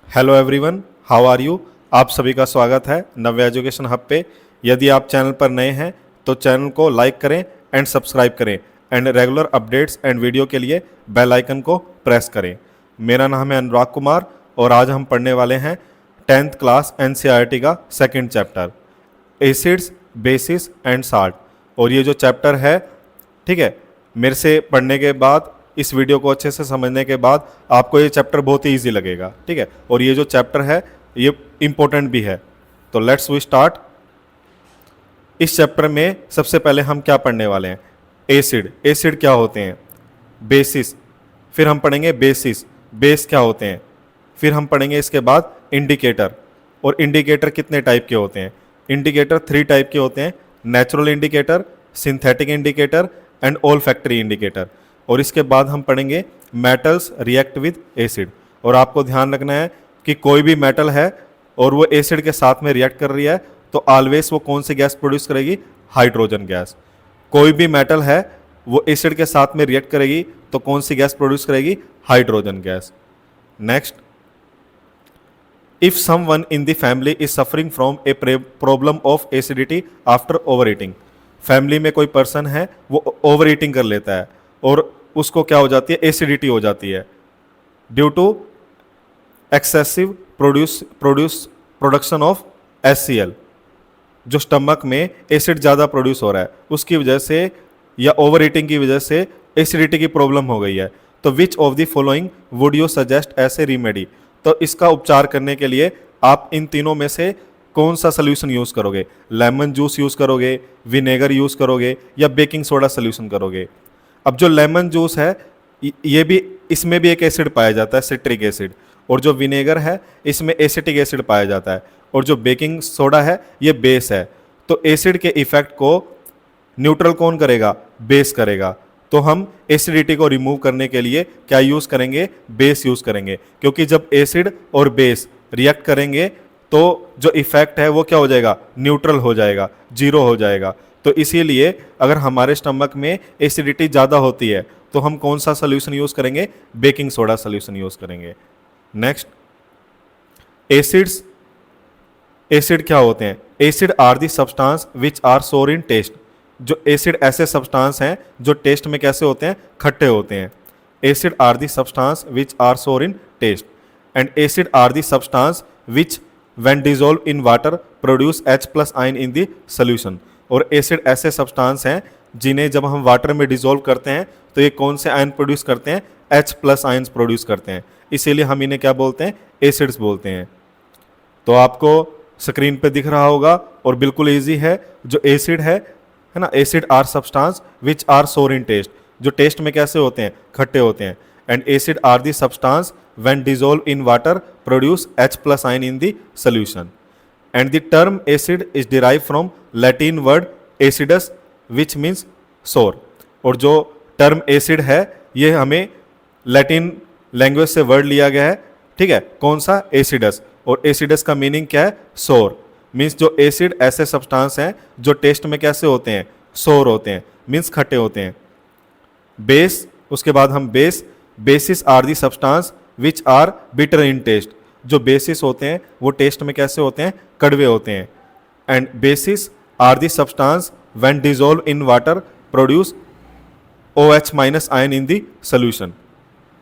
Hello everyone, how are you. आप सभी का स्वागत है नव्या एजुकेशन हब पे। यदि आप चैनल पर नए हैं तो चैनल को लाइक करें एंड सब्सक्राइब करें and regular updates and video के लिए बेल आइकन को प्रेस करें। मेरा नाम है अनुराग कुमार और आज हम पढ़ने वाले हैं 10th क्लास एनसीईआरटी का second chapter acids, basis and salt. और ये जो चैप्टर है, ठीक है, मेरे से पढ़ने के बाद, इस वीडियो को अच्छे से समझने के बाद आपको ये चैप्टर बहुत ही ईजी लगेगा, ठीक है। और ये जो चैप्टर है ये इम्पोर्टेंट भी है। तो लेट्स वी स्टार्ट। इस चैप्टर में सबसे पहले हम क्या पढ़ने वाले हैं? एसिड। एसिड क्या होते हैं? बेसिस। फिर हम पढ़ेंगे बेसिस, बेस क्या होते हैं। फिर हम पढ़ेंगे इसके बाद इंडिकेटर। और इंडिकेटर कितने टाइप के होते हैं? इंडिकेटर 3 टाइप के होते हैं: natural indicator, synthetic indicator and olfactory indicator. और इसके बाद हम पढ़ेंगे मेटल्स रिएक्ट विद एसिड। और आपको ध्यान रखना है कि कोई भी मेटल है और वो एसिड के साथ में रिएक्ट कर रही है तो ऑलवेज वो कौन सी गैस प्रोड्यूस करेगी? Hydrogen gas. कोई भी मेटल है वो एसिड के साथ में रिएक्ट करेगी तो कौन सी गैस प्रोड्यूस करेगी? Hydrogen gas. Next, if someone in the family is suffering from a problem of acidity after over eating. Family में कोई पर्सन है वो ओवर ईटिंग कर लेता है और उसको क्या हो जाती है? एसिडिटी हो जाती है due to excessive production of HCl। जो स्टमक में एसिड ज़्यादा प्रोड्यूस हो रहा है उसकी वजह से या ओवर ईटिंग की वजह से एसिडिटी की प्रॉब्लम हो गई है। तो which of the following would you suggest as a remedy? तो इसका उपचार करने के लिए आप इन तीनों में से कौन सा सोल्यूशन यूज़ करोगे? लेमन जूस यूज़ करोगे, विनेगर यूज़ करोगे या बेकिंग सोडा सोल्यूशन करोगे? अब जो लेमन जूस है ये भी, इसमें भी एक एसिड पाया जाता है, सिट्रिक एसिड। और जो विनेगर है इसमें एसिटिक एसिड पाया जाता है। और जो बेकिंग सोडा है ये बेस है। तो एसिड के इफेक्ट को न्यूट्रल कौन करेगा? बेस करेगा। तो हम एसिडिटी को रिमूव करने के लिए क्या यूज़ करेंगे? बेस यूज़ करेंगे। क्योंकि जब एसिड और बेस रिएक्ट करेंगे तो जो इफेक्ट है वो क्या हो जाएगा? न्यूट्रल हो जाएगा, जीरो हो जाएगा। तो इसीलिए अगर हमारे स्टमक में एसिडिटी ज़्यादा होती है तो हम कौन सा सोल्यूशन यूज़ करेंगे? बेकिंग सोडा सोल्यूशन यूज़ करेंगे। Next, acids. एसिड क्या होते हैं? Acid are the substance which are sour in taste. जो एसिड ऐसे सब्सटेंस हैं जो टेस्ट में कैसे होते हैं? खट्टे होते हैं। Acid are the substance which are sour in taste and acid are the substance which when dissolve in water produce H+ ion in the solution. और एसिड ऐसे सब्सटेंस हैं जिन्हें जब हम वाटर में डिजोल्व करते हैं तो ये कौन से आयन प्रोड्यूस करते हैं? H+ आयन्स प्रोड्यूस करते हैं। इसीलिए हम इन्हें क्या बोलते हैं? एसिड्स बोलते हैं। तो आपको स्क्रीन पे दिख रहा होगा और बिल्कुल इजी है। जो एसिड है ना, acid are substance which are sour in taste. जो टेस्ट में कैसे होते हैं? खट्टे होते हैं। And acid are the substance when dissolve in water produce H+ ion in the solution. And the term acid is derived from Latin word acidus which means sour। और जो टर्म एसिड है ये हमें लैटिन लैंग्वेज से word लिया गया है, ठीक है। कौन सा? एसिडस। और एसिडस का मीनिंग क्या है? सोर। मीन्स जो एसिड ऐसे सब्सटेंस हैं जो टेस्ट में कैसे होते हैं? सोर होते हैं, मीन्स खट्टे होते हैं। बेस, उसके बाद हम base. Bases are the substance which are bitter in taste. जो बेसिस होते हैं वो टेस्ट में कैसे होते हैं? कड़वे होते हैं। And bases are the substance when dissolve in water produce OH- ion in the solution,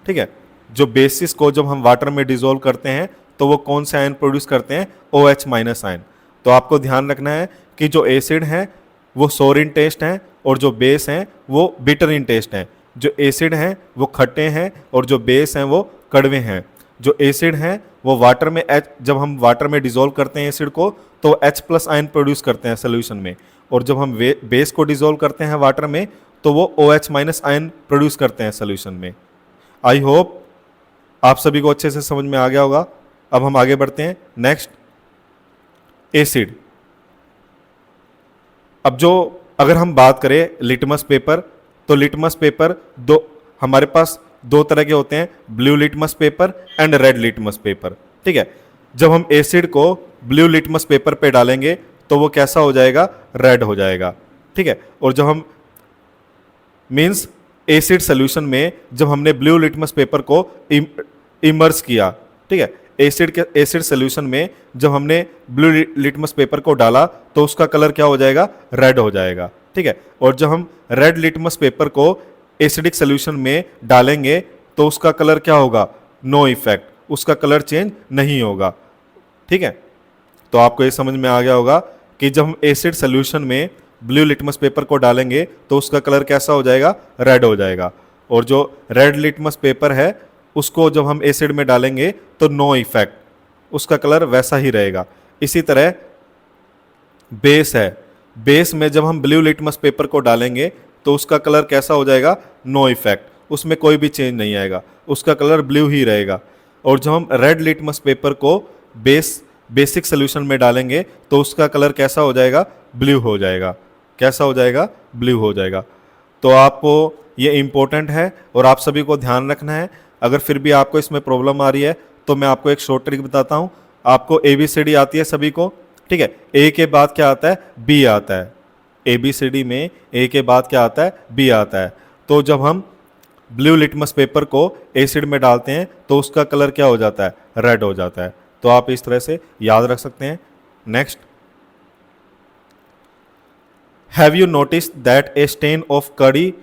ठीक है। जो बेसिस को जब हम वाटर में डिजोल्व करते हैं तो वो कौन से आयन प्रोड्यूस करते हैं? OH- ion. तो आपको ध्यान रखना है कि जो एसिड हैं वो सोर इन टेस्ट हैं और जो बेस हैं वो बिटर इन टेस्ट हैं। जो एसिड हैं वो खट्टे हैं और जो बेस हैं वो कड़वे हैं। जो एसिड हैं वो वाटर में जब हम वाटर में डिजोल्व करते हैं एसिड को तो H+ आयन प्रोड्यूस करते हैं सोल्यूशन में। और जब हम बेस को डिजोल्व करते हैं वाटर में तो वो OH- आयन प्रोड्यूस करते हैं सोल्यूशन में। आई होप आप सभी को अच्छे से समझ में आ गया होगा। अब हम आगे बढ़ते हैं। Next, acid. अब जो अगर हम बात करें लिटमस पेपर, तो लिटमस पेपर हमारे पास दो तरह के होते हैं, blue litmus paper and red litmus paper, ठीक है। जब हम एसिड को ब्लू लिटमस पेपर पे डालेंगे तो वो कैसा हो जाएगा? रेड हो जाएगा, ठीक है। और जब हम मींस एसिड सोल्यूशन में जब हमने ब्लू लिटमस पेपर को इमर्स किया, ठीक है, एसिड सोल्यूशन में जब हमने ब्लू लिटमस पेपर को डाला तो उसका कलर क्या हो जाएगा, रेड हो जाएगा, ठीक है। और जब हम रेड लिटमस पेपर को एसिडिक सोल्यूशन में डालेंगे तो उसका कलर क्या होगा, नो इफेक्ट, उसका कलर चेंज नहीं होगा, ठीक है। तो आपको ये समझ में आ गया होगा कि जब हम एसिड सोल्यूशन में ब्लू लिटमस पेपर को डालेंगे तो उसका कलर कैसा हो जाएगा, रेड हो जाएगा। और जो रेड लिटमस पेपर है उसको जब हम एसिड में डालेंगे तो नो इफेक्ट, उसका कलर वैसा ही रहेगा। इसी तरह बेस है, बेस में जब हम ब्लू लिटमस पेपर को डालेंगे तो उसका कलर कैसा हो जाएगा, नो इफेक्ट, उसमें कोई भी चेंज नहीं आएगा, उसका कलर ब्लू ही रहेगा। और जब हम रेड लिटमस पेपर को बेसिक सोल्यूशन में डालेंगे तो उसका कलर कैसा हो जाएगा, ब्लू हो जाएगा, कैसा हो जाएगा, ब्लू हो जाएगा। तो आपको ये इम्पोर्टेंट है और आप सभी को ध्यान रखना है। अगर फिर भी आपको इसमें प्रॉब्लम आ रही है तो मैं आपको एक शॉर्ट ट्रिक बताता हूँ। आपको ABCD आती है सभी को, ठीक है। ए के बाद क्या आता है, बी आता है। ABCD में ए के बाद क्या आता है, बी आता है। तो जब हम ब्लू लिटमस पेपर को एसिड में डालते हैं तो उसका कलर क्या हो जाता है, रेड हो जाता है। तो आप इस तरह से याद रख सकते हैं। Next, have you notice that a stain of curry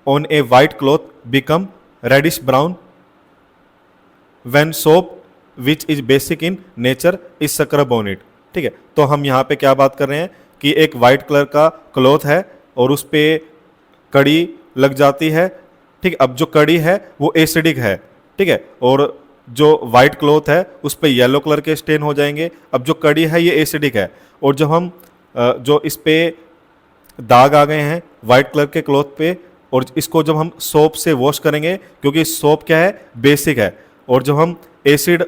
on a white cloth become reddish brown when soap which is basic in nature is scrub on it, ठीक है। तो हम यहाँ पे क्या बात कर रहे हैं कि एक वाइट कलर का क्लॉथ है और उस पर कड़ी लग जाती है, ठीक है। अब जो कड़ी है वो एसिडिक है, ठीक है, और जो वाइट क्लॉथ है उस पर येलो कलर के स्टेन हो जाएंगे। अब जो कड़ी है ये एसिडिक है और जब हम जो इस पे दाग आ गए हैं वाइट कलर के क्लॉथ पे, और इसको जब हम सोप से वॉश करेंगे, क्योंकि सोप क्या है, बेसिक है, और जब हम एसिड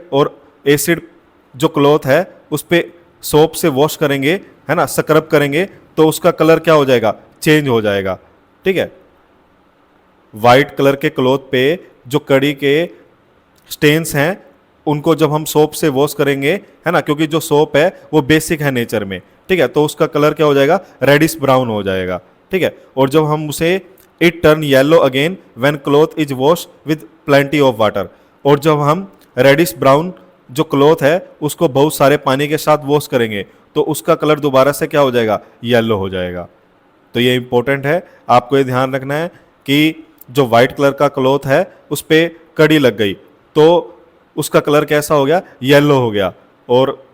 जो क्लॉथ है उस पे सोप से वॉश करेंगे, है ना, स्क्रब करेंगे, तो उसका कलर क्या हो जाएगा, चेंज हो जाएगा, ठीक है। वाइट कलर के क्लॉथ पे जो कड़ी के स्टेन्स हैं उनको जब हम सोप से वॉश करेंगे, है ना, क्योंकि जो सोप है वो बेसिक है नेचर में, ठीक है, तो उसका कलर क्या हो जाएगा, रेडिश ब्राउन हो जाएगा, ठीक है। और जब हम उसे it turn yellow again when cloth is wash with plenty of water, और जब हम रेडिश ब्राउन जो क्लॉथ है उसको बहुत सारे पानी के साथ वॉश करेंगे तो उसका कलर दोबारा से क्या हो जाएगा, येलो हो जाएगा। तो ये इंपॉर्टेंट है, आपको ये ध्यान रखना है कि जो वाइट कलर का क्लॉथ है उस पर कड़ी लग गई तो उसका कलर कैसा हो गया, येलो हो गया। और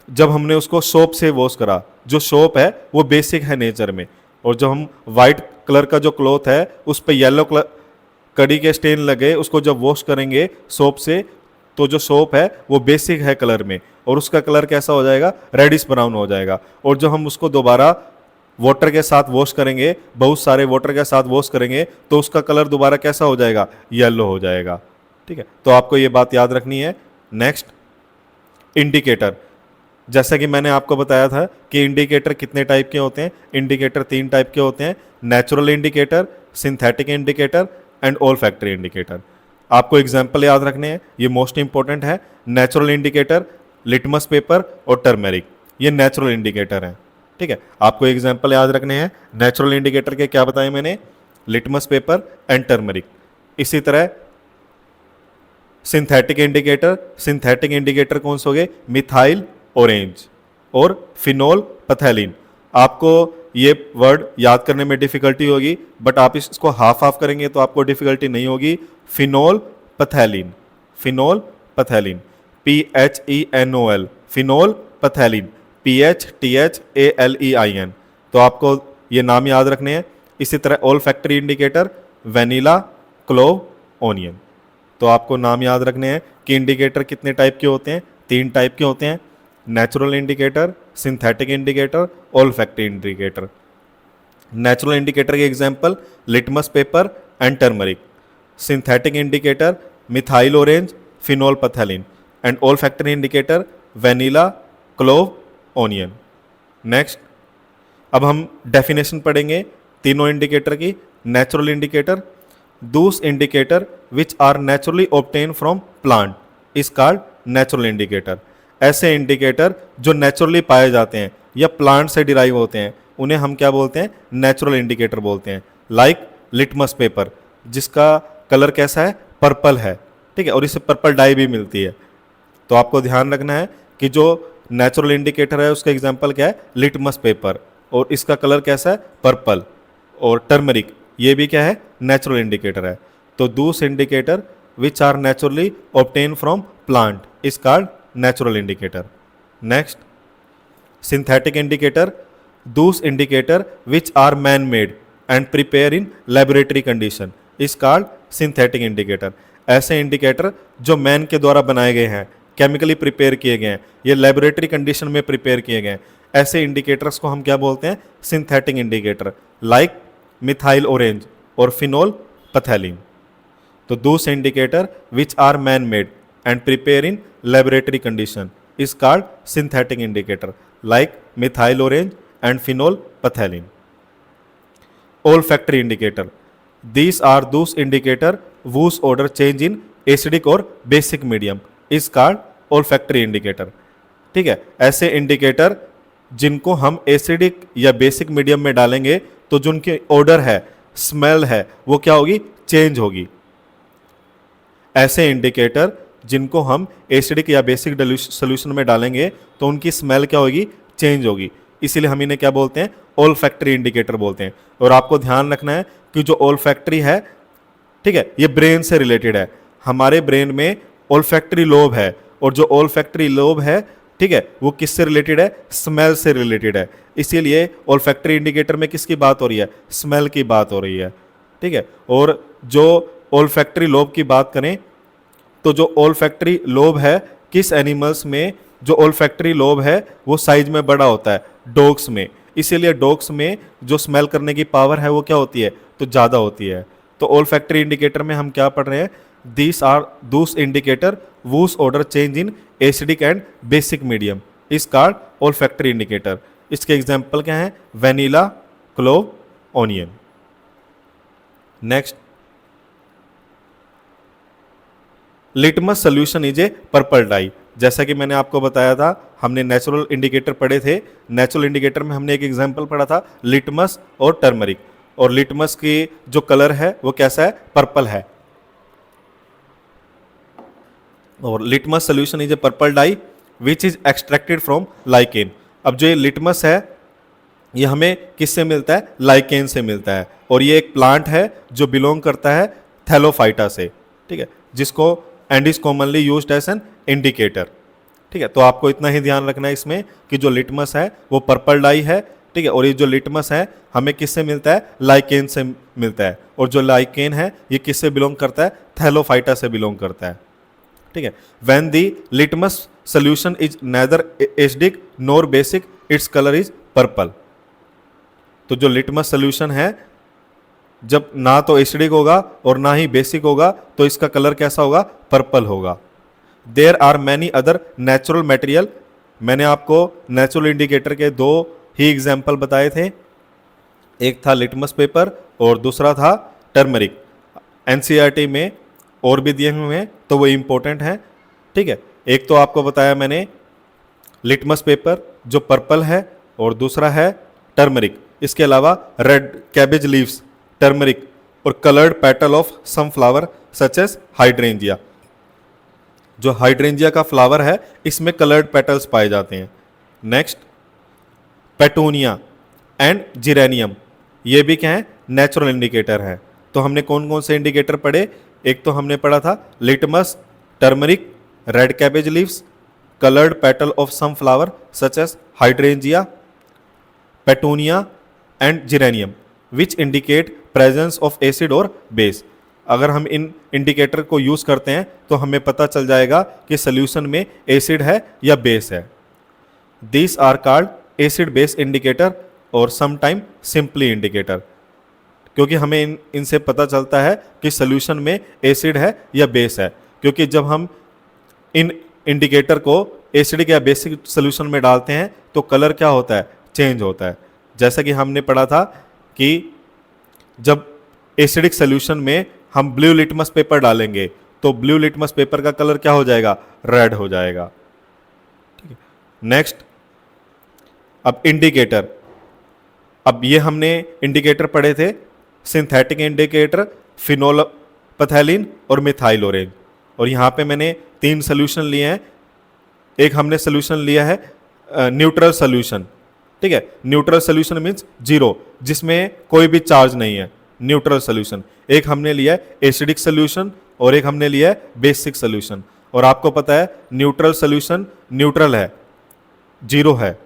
जब हमने उसको सोप से वॉश करा, जो सोप है वो बेसिक है नेचर में, और जब हम वाइट कलर का जो क्लॉथ है उस पर येलो कलर कड़ी के स्टेन लगे, उसको जब वॉश करेंगे सोप से तो जो सोप है वो बेसिक है कलर में और उसका कलर कैसा हो जाएगा, रेडिश ब्राउन हो जाएगा। और जब हम उसको दोबारा वाटर के साथ वॉश करेंगे, बहुत सारे वाटर के साथ वॉश करेंगे तो उसका कलर दोबारा कैसा हो जाएगा, येलो हो जाएगा, ठीक है। तो आपको ये बात याद रखनी है। Next, indicator. जैसा कि मैंने आपको बताया था कि इंडिकेटर कितने टाइप के होते हैं, इंडिकेटर 3 टाइप के होते हैं, natural indicator, synthetic indicator and olfactory indicator. आपको एग्जाम्पल याद रखने हैं, ये मोस्ट इंपॉर्टेंट है। नेचुरल इंडिकेटर, लिटमस पेपर और टर्मेरिक, ये नेचुरल इंडिकेटर हैं, ठीक है। आपको एग्जाम्पल याद रखने हैं। नेचुरल इंडिकेटर के क्या बताए मैंने, लिटमस पेपर एंड टर्मरिक। इसी तरह सिंथेटिक इंडिकेटर, सिंथेटिक इंडिकेटर कौन से हो गए, मिथाइल ऑरेंज और फिनोल पैथेलिन। आपको ये वर्ड याद करने में डिफिकल्टी होगी, बट आप इसको हाफ हाफ करेंगे तो आपको डिफिकल्टी नहीं होगी। Phenolphthalein, phenolphthalein, PHENOL, phenolphthalein, PHTHALEIN। तो आपको ये नाम याद रखने हैं। इसी तरह olfactory indicator, vanilla, clove, onion. तो आपको नाम याद रखने हैं कि इंडिकेटर कितने टाइप के होते हैं, 3 टाइप के होते हैं, natural indicator, synthetic indicator, olfactory indicator. Natural indicator के example litmus paper and turmeric, synthetic indicator methyl orange, phenolphthalein and olfactory indicator vanilla, clove, onion. Next, अब हम डेफिनेशन पढ़ेंगे तीनों इंडिकेटर की। Natural indicator, those indicator which are naturally obtain from plant is called natural indicator. ऐसे indicator जो naturally पाए जाते हैं या प्लांट से डिराइव होते हैं उन्हें हम क्या बोलते हैं, नेचुरल इंडिकेटर बोलते हैं। लाइक लिटमस पेपर जिसका कलर कैसा है, पर्पल है, ठीक है, और इससे पर्पल डाई भी मिलती है। तो आपको ध्यान रखना है कि जो नेचुरल इंडिकेटर है उसका एग्जाम्पल क्या है, लिटमस पेपर, और इसका कलर कैसा है, पर्पल। और टर्मरिक ये भी क्या है, नेचुरल इंडिकेटर है। तो those indicator which are naturally obtain from plant is called natural indicator. Next, synthetic indicator, those indicator which are man made and prepare in laboratory condition is called synthetic indicator. ऐसे indicator जो man के द्वारा बनाए गए हैं, chemically prepare किए गए हैं, ये लेबोरेटरी कंडीशन में प्रिपेयर किए गए हैं, ऐसे इंडिकेटर्स को हम क्या बोलते हैं, synthetic indicator, like methyl orange और फिनोल पैथेलिन। तो those indicator which are man made and prepare in laboratory condition is called synthetic indicator, like methyl orange and phenolphthalein. olfactory indicator, these are those indicator whose odor change in acidic और basic medium is called olfactory indicator। ठीक है, ऐसे indicator जिनको हम acidic या basic medium में डालेंगे तो जो उनकी ऑर्डर है, स्मेल है, वो क्या होगी, चेंज होगी। ऐसे इंडिकेटर जिनको हम एसिडिक या बेसिक सोल्यूशन में डालेंगे तो उनकी स्मेल क्या होगी, चेंज होगी। इसीलिए हम इन्हें क्या बोलते हैं, ओल्फैक्टरी इंडिकेटर बोलते हैं। और आपको ध्यान रखना है कि जो ओल्फैक्टरी है, ठीक है, ये ब्रेन से रिलेटेड है। हमारे ब्रेन में ओल्फैक्टरी लोब है, और जो ओल्फैक्टरी लोब है, ठीक है, वो किससे रिलेटेड है, स्मेल से रिलेटेड है। इसीलिए ओल्फैक्टरी इंडिकेटर में किसकी बात हो रही है, स्मेल की बात हो रही है। ठीक है, और जो ओल्फैक्टरी लोब की बात करें तो जो ओल्फैक्टरी लोब है, किस एनिमल्स में जो ओल्फैक्टरी लोब है वो साइज में बड़ा होता है, डॉग्स में। इसीलिए डॉग्स में जो स्मेल करने की पावर है वो क्या होती है, तो ज़्यादा होती है। तो ओल्फैक्टरी इंडिकेटर में हम क्या पढ़ रहे हैं, these are those indicator whose odour change in acidic and basic medium is called olfactory indicator. इसके एग्जाम्पल क्या हैं, vanilla, clove, onion. Next, litmus solution is a purple dye. जैसा कि मैंने आपको बताया था, हमने नेचुरल इंडिकेटर पढ़े थे। नेचुरल इंडिकेटर में हमने एक एग्जांपल पढ़ा था, लिटमस और टर्मरिक। और लिटमस की जो कलर है वो कैसा है, पर्पल है। और litmus solution is a purple dye which is extracted from lichen. अब जो ये लिटमस है ये हमें किससे मिलता है, लाइकेन से मिलता है। और ये एक प्लांट है जो बिलोंग करता है थैलोफाइटा से। ठीक है, जिसको and is commonly used as an indicator. ठीक है, तो आपको इतना ही ध्यान रखना है इसमें कि जो लिटमस है वो पर्पल डाई है। ठीक है, और ये जो लिटमस है हमें किससे मिलता है, लाइकेन से मिलता है। और जो लाइकेन है ये किससे बिलोंग करता है, थैलोफाइटा से बिलोंग करता है। ठीक है, when the litmus solution is nether acidic nor basic its colour is purple. तो जो लिटमस सोल्यूशन है जब ना तो एसिडिक होगा और ना ही बेसिक होगा तो इसका कलर कैसा होगा, पर्पल होगा। There are many other natural material. मैंने आपको नेचुरल इंडिकेटर के दो ही एग्जाम्पल बताए थे, एक था लिटमस पेपर और दूसरा था टर्मरिक। एनसीईआरटी में और भी दिए हुए हैं तो वो इम्पोर्टेंट हैं। ठीक है, एक तो आपको बताया मैंने लिटमस पेपर जो पर्पल है और दूसरा है टर्मरिक। इसके अलावा रेड कैबेज लीव्स, टर्मरिक और coloured petal of some flower such as hydrangea. जो हाइड्रेंजिया का फ्लावर है इसमें कलर्ड पेटल्स पाए जाते हैं। नेक्स्ट, पेटूनिया एंड जिरेनियम, ये भी क्या है, नेचुरल इंडिकेटर है। तो हमने कौन कौन से इंडिकेटर पढ़े, एक तो हमने पढ़ा था litmus, turmeric, red cabbage leaves, coloured petal of some flower such as hydrangea, petunia and geranium which indicate presence of acid और बेस। अगर हम इन इंडिकेटर को यूज करते हैं तो हमें पता चल जाएगा कि सोल्यूशन में एसिड है या बेस है। This are called acid base indicator और समटाइम सिंपली इंडिकेटर, क्योंकि हमें इनसे पता चलता है कि सोल्यूशन में एसिड है या बेस है। क्योंकि जब हम इन इंडिकेटर को एसिडिक या बेसिक सोल्यूशन में डालते हैं तो कलर क्या होता है, चेंज होता है। जैसा कि हमने पढ़ा था कि जब एसिडिक सोल्यूशन में हम ब्लू लिटमस पेपर डालेंगे तो ब्लू लिटमस पेपर का कलर क्या हो जाएगा, रेड हो जाएगा। ठीक है, नेक्स्ट, अब इंडिकेटर। अब ये हमने इंडिकेटर पढ़े थे, सिंथेटिक इंडिकेटर, फिनोल पैथेलिन और मिथाइल ऑरेंज। और यहाँ पे मैंने 3 सोल्यूशन लिए हैं, एक हमने सोल्यूशन लिया है न्यूट्रल सोल्यूशन, ठीक है। न्यूट्रल सोल्यूशन मीन्स जीरो, जिसमें कोई भी चार्ज नहीं है, न्यूट्रल सोल्यूशन। एक हमने लिया है एसिडिक सोल्यूशन और एक हमने लिया है बेसिक सोल्यूशन। और आपको पता है न्यूट्रल सोल्यूशन न्यूट्रल है, जीरो है,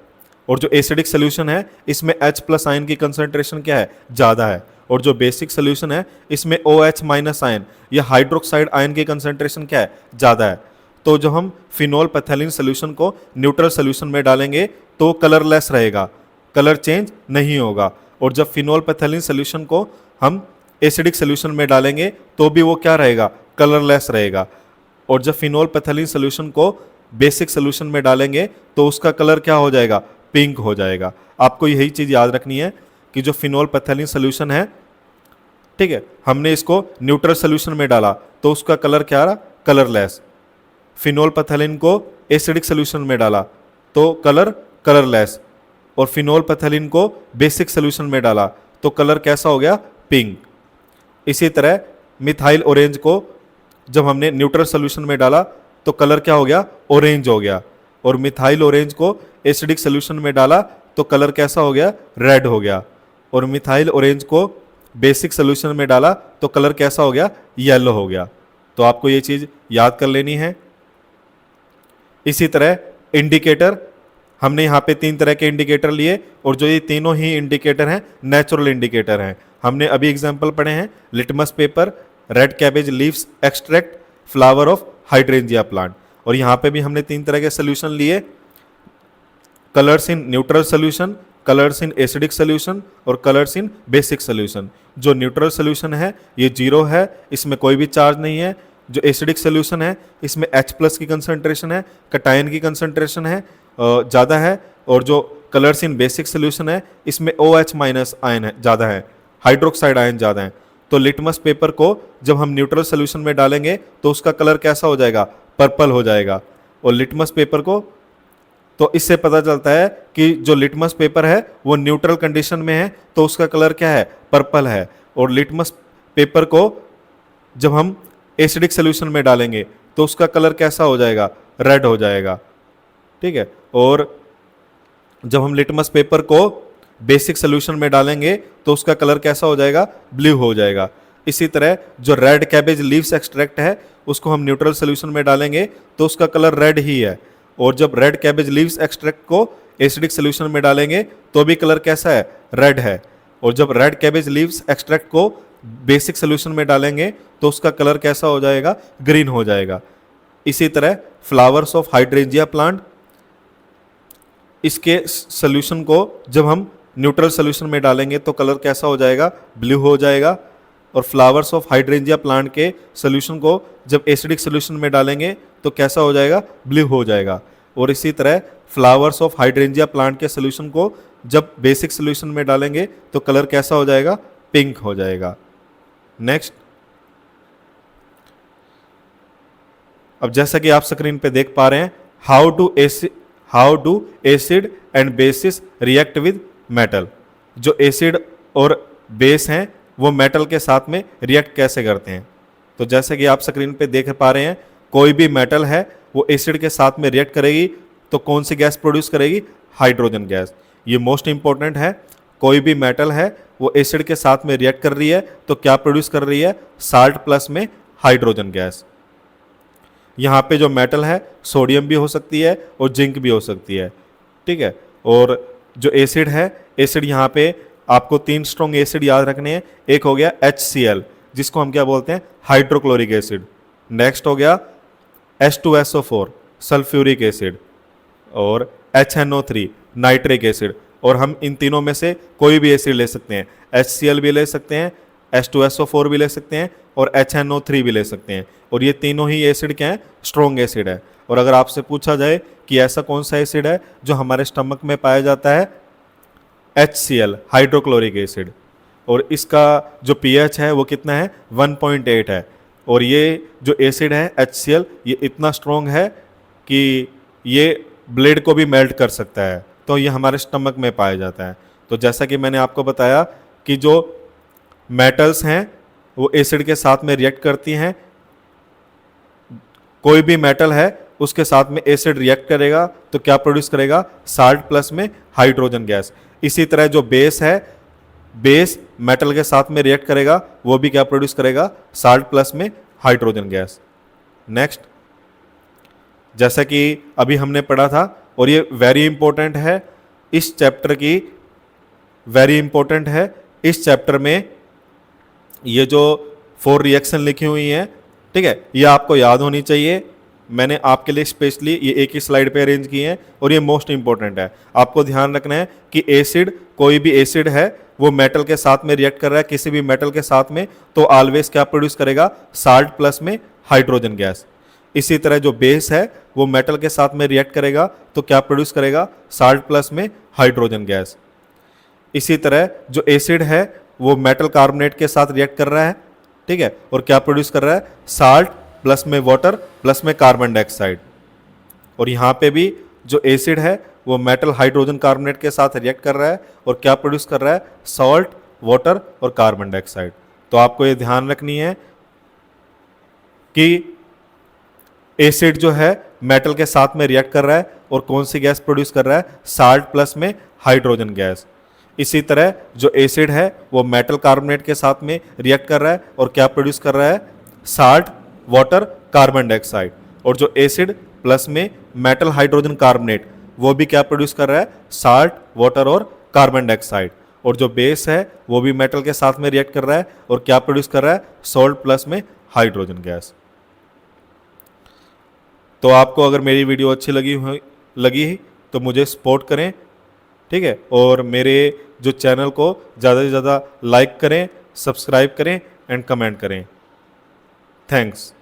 और जो एसिडिक सोल्यूशन है इसमें H प्लस आयन की कंसंट्रेशन क्या है, ज़्यादा है। और जो बेसिक सोल्यूशन है इसमें OH माइनस आयन या हाइड्रोक्साइड आयन की कंसंट्रेशन क्या है, ज़्यादा है। तो जो हम फिनोल पैथेलिन सोल्यूशन को न्यूट्रल सोल्यूशन में डालेंगे तो कलरलेस रहेगा, कलर चेंज नहीं होगा। और जब फिनोल पैथेलिन सोल्यूशन को हम एसिडिक सोल्यूशन में डालेंगे तो भी वो क्या रहेगा, कलरलेस रहेगा। और जब फिनोल पैथेलिन सोल्यूशन को बेसिक सोल्यूशन में डालेंगे तो उसका कलर क्या हो जाएगा, पिंक हो जाएगा। आपको यही चीज़ याद रखनी है कि जो फिनोल पैथेलिन सोल्यूशन है, ठीक है, हमने इसको न्यूट्रल सोल्यूशन में डाला तो उसका कलर क्या रहा, कलरलेस। फिनोल पैथेलिन को एसिडिक सोल्यूशन में डाला तो कलर कलरलेस, और फिनोल पैथेलिन को बेसिक सोल्यूशन में डाला तो कलर कैसा हो गया, पिंक। इसी तरह मिथाइल ऑरेंज को जब हमने न्यूट्रल सोल्यूशन में डाला तो कलर क्या हो गया, ऑरेंज हो गया। और मिथाइल ऑरेंज को एसिडिक सोल्यूशन में डाला तो कलर कैसा हो गया, रेड हो गया। और मिथाइल ऑरेंज को बेसिक सोल्यूशन में डाला तो कलर कैसा हो गया, येलो हो गया। तो आपको ये चीज़ याद कर लेनी है। इसी तरह इंडिकेटर, हमने यहाँ पे 3 तरह के इंडिकेटर लिए और जो ये तीनों ही इंडिकेटर हैं नेचुरल इंडिकेटर हैं। हमने अभी एग्जांपल पढ़े हैं litmus paper, red cabbage leaves extract, flower of hydrangea plant. और यहाँ पे भी हमने 3 तरह के सोल्यूशन लिए, colours in neutral solution, colours in acidic solution और कलर्स इन बेसिक सोल्यूशन। जो न्यूट्रल सोल्यूशन है ये जीरो है, इसमें कोई भी चार्ज नहीं है। जो एसिडिक सोल्यूशन है इसमें H प्लस की कंसंट्रेशन है, कटायन की कंसंट्रेशन है ज़्यादा है। और जो कलर्स इन बेसिक सोल्यूशन है इसमें OH माइनस आयन है, ज़्यादा है, हाइड्रोक्साइड आयन ज़्यादा है। तो लिटमस पेपर को जब हम न्यूट्रल सोल्यूशन में डालेंगे तो उसका कलर कैसा हो जाएगा, पर्पल हो जाएगा। और लिटमस पेपर को, तो इससे पता चलता है कि जो लिटमस पेपर है वो न्यूट्रल कंडीशन में है तो उसका कलर क्या है, पर्पल है। और लिटमस पेपर को जब हम एसिडिक सोल्यूशन में डालेंगे तो उसका कलर कैसा हो जाएगा, रेड हो जाएगा, ठीक है। और जब हम लिटमस पेपर को बेसिक सोल्यूशन में डालेंगे तो उसका कलर कैसा हो जाएगा, ब्लू हो जाएगा। इसी तरह जो रेड कैबेज लीव्स एक्सट्रैक्ट है उसको हम न्यूट्रल सोल्यूशन में डालेंगे तो उसका कलर रेड ही है। और जब रेड कैबेज लीव्स एक्सट्रैक्ट को एसिडिक सोल्यूशन में डालेंगे तो भी कलर कैसा है, रेड है। और जब रेड कैबेज लीव्स एक्सट्रैक्ट को बेसिक सोल्यूशन में डालेंगे तो उसका कलर कैसा हो जाएगा, ग्रीन हो जाएगा। इसी तरह फ्लावर्स ऑफ हाइड्रेंजिया प्लांट, इसके सोल्यूशन को जब हम न्यूट्रल सोल्यूशन में डालेंगे तो कलर कैसा हो जाएगा, ब्लू हो जाएगा। और फ्लावर्स ऑफ हाइड्रेंजिया प्लांट के सोल्यूशन को जब एसिडिक सोल्यूशन में डालेंगे तो कैसा हो जाएगा, ब्लू हो जाएगा। और इसी तरह फ्लावर्स ऑफ हाइड्रेंजिया प्लांट के सोल्यूशन को जब बेसिक सोल्यूशन में डालेंगे तो कलर कैसा हो जाएगा, पिंक हो जाएगा। नेक्स्ट, अब जैसा कि आप स्क्रीन पे देख पा रहे हैं, how do acid and bases react with metal. जो एसिड और बेस हैं वो मेटल के साथ में रिएक्ट कैसे करते हैं। तो जैसे कि आप स्क्रीन पे देख पा रहे हैं, कोई भी मेटल है वो एसिड के साथ में रिएक्ट करेगी तो कौन सी गैस प्रोड्यूस करेगी, हाइड्रोजन गैस। ये मोस्ट इंपॉर्टेंट है। कोई भी मेटल है वो एसिड के साथ में रिएक्ट कर रही है तो क्या प्रोड्यूस कर रही है, साल्ट प्लस में हाइड्रोजन गैस। यहाँ पे जो मेटल है सोडियम भी हो सकती है और जिंक भी हो सकती है, ठीक है। और जो एसिड है, एसिड यहाँ पे आपको 3 स्ट्रॉन्ग एसिड याद रखने हैं। एक हो गया HCl जिसको हम क्या बोलते हैं, हाइड्रोक्लोरिक एसिड। नेक्स्ट हो गया H2SO4 सल्फ्यूरिक एसिड, और HNO3 नाइट्रिक एसिड। और हम इन तीनों में से कोई भी एसिड ले सकते हैं, HCl भी ले सकते हैं, H2SO4 भी ले सकते हैं और HNO3 भी ले सकते हैं। और ये तीनों ही एसिड क्या है, स्ट्रॉन्ग एसिड है। और अगर आपसे पूछा जाए कि ऐसा कौन सा एसिड है जो हमारे स्टमक में पाया जाता है, HCl हाइड्रोक्लोरिक एसिड। और इसका जो pH है वो कितना है, 1.8 है। और ये जो एसिड है HCl ये इतना स्ट्रॉन्ग है कि ये ब्लेड को भी मेल्ट कर सकता है, तो ये हमारे स्टमक में पाया जाता है। तो जैसा कि मैंने आपको बताया कि जो मेटल्स हैं वो एसिड के साथ में रिएक्ट करती हैं। कोई भी मेटल है उसके साथ में एसिड रिएक्ट करेगा तो क्या प्रोड्यूस करेगा, साल्ट प्लस में हाइड्रोजन गैस। इसी तरह जो बेस है, बेस मेटल के साथ में रिएक्ट करेगा, वो भी क्या प्रोड्यूस करेगा, साल्ट प्लस में हाइड्रोजन गैस। नेक्स्ट, जैसा कि अभी हमने पढ़ा था और ये वेरी इंपॉर्टेंट है इस चैप्टर की, वेरी इंपॉर्टेंट है इस चैप्टर में, ये जो 4 रिएक्शन लिखी हुई हैं, ठीक है, ये आपको याद होनी चाहिए। मैंने आपके लिए स्पेशली ये एक ही स्लाइड पे अरेंज किए हैं और ये मोस्ट इंपॉर्टेंट है। आपको ध्यान रखना है कि एसिड, कोई भी एसिड है वो मेटल के साथ में रिएक्ट कर रहा है, किसी भी मेटल के साथ में, तो ऑलवेज क्या प्रोड्यूस करेगा, साल्ट प्लस में हाइड्रोजन गैस। इसी तरह जो बेस है वो मेटल के साथ में रिएक्ट करेगा तो क्या प्रोड्यूस करेगा, साल्ट प्लस में हाइड्रोजन गैस। इसी तरह जो एसिड है वो मेटल कार्बोनेट के साथ रिएक्ट कर रहा है, ठीक है, और क्या प्रोड्यूस कर रहा है, साल्ट प्लस में वाटर प्लस में कार्बन डाइऑक्साइड। और यहाँ पे भी जो एसिड है वो मेटल हाइड्रोजन कार्बोनेट के साथ रिएक्ट कर रहा है और क्या प्रोड्यूस कर रहा है, सॉल्ट, वाटर और कार्बन डाइऑक्साइड। तो आपको ये ध्यान रखनी है कि एसिड जो है मेटल के साथ में रिएक्ट कर रहा है और कौन सी गैस प्रोड्यूस कर रहा है, साल्ट प्लस में हाइड्रोजन गैस। इसी तरह जो एसिड है वो मेटल कार्बोनेट के साथ में रिएक्ट कर रहा है और क्या प्रोड्यूस कर रहा है, साल्ट, वाटर, कार्बन डाइऑक्साइड। और जो एसिड प्लस में मेटल हाइड्रोजन कार्बोनेट, वो भी क्या प्रोड्यूस कर रहा है, साल्ट, वाटर और कार्बन डाइऑक्साइड। और जो बेस है वो भी मेटल के साथ में रिएक्ट कर रहा है और क्या प्रोड्यूस कर रहा है, सॉल्ट प्लस में हाइड्रोजन गैस। तो आपको अगर मेरी वीडियो अच्छी लगी तो मुझे सपोर्ट करें, ठीक है, और मेरे जो चैनल को ज़्यादा से ज़्यादा लाइक करें, सब्सक्राइब करें एंड कमेंट करें। थैंक्स।